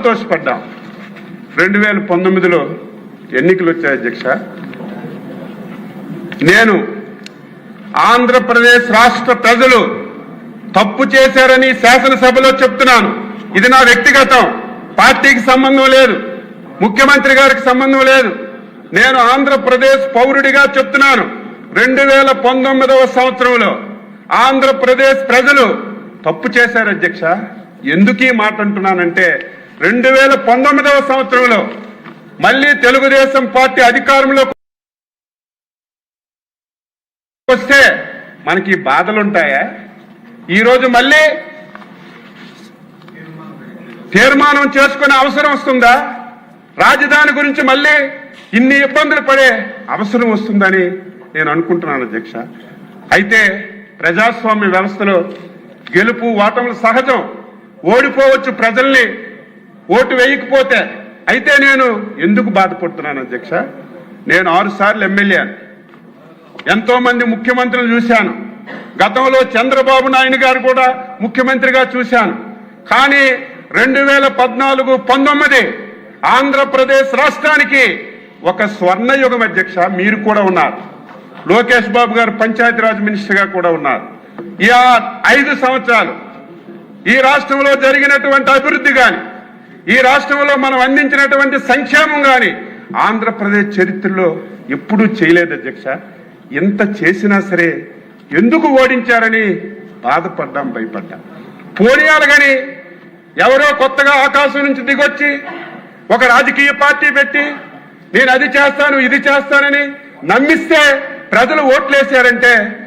సంతోషపడ్డాం. 2019లో ఎన్నికలు వచ్చాయి అధ్యక్ష. నేను ఆంధ్రప్రదేశ్ రాష్ట్ర ప్రజలు తప్పు చేశారని శాసనసభలో చెప్తున్నాను. ఇది నా వ్యక్తిగతం, పార్టీకి సంబంధం లేదు, ముఖ్యమంత్రి గారికి సంబంధం లేదు. నేను ఆంధ్రప్రదేశ్ పౌరుడిగా చెప్తున్నాను. 2019వ సంవత్సరంలో ఆంధ్రప్రదేశ్ ప్రజలు తప్పు చేశారు అధ్యక్ష. ఎందుకు ఈ మాట అంటున్నానంటే 2019వ సంవత్సరంలో మళ్ళీ తెలుగుదేశం పార్టీ అధికారంలో వస్తే మనకి బాధలుంటాయా? ఈరోజు మళ్ళీ తీర్మానం చేసుకునే అవసరం వస్తుందా? రాజధాని గురించి మళ్ళీ ఇన్ని ఇబ్బందులు పడే అవసరం వస్తుందని నేను అనుకుంటున్నాను అధ్యక్ష. అయితే ప్రజాస్వామ్య వ్యవస్థలో గెలుపు ఓటములు సహజం, ఓడిపోవచ్చు ప్రజల్ని ఓటు వేయకపోతే. అయితే నేను ఎందుకు బాధపడుతున్నాను అధ్యక్ష? నేను 6 సార్లు ఎమ్మెల్యే, ఎంతో మంది ముఖ్యమంత్రులు చూశాను. గతంలో చంద్రబాబు నాయుడు గారు కూడా ముఖ్యమంత్రిగా చూశాను. కానీ 2014-19 ఆంధ్రప్రదేశ్ రాష్ట్రానికి ఒక స్వర్ణయుగం అధ్యక్ష. మీరు కూడా ఉన్నారు, లోకేష్ బాబు గారు పంచాయతీరాజ్ మినిస్టర్గా కూడా ఉన్నారు. ఈ 5 సంవత్సరాలు ఈ రాష్ట్రంలో జరిగినటువంటి అభివృద్ధి కానీ, ఈ రాష్ట్రంలో మనం అందించినటువంటి సంక్షేమం కానీ ఆంధ్రప్రదేశ్ చరిత్రలో ఎప్పుడూ చేయలేదు అధ్యక్ష. ఎంత చేసినా సరే ఎందుకు ఓడించారని బాధపడ్డాం, భయపడ్డాం. పోనీయాలు కానీ ఎవరో కొత్తగా ఆకాశం నుంచి దిగొచ్చి ఒక రాజకీయ పార్టీ పెట్టి నేను అది చేస్తాను ఇది చేస్తానని నమ్మిస్తే ప్రజలు ఓట్లేశారంటే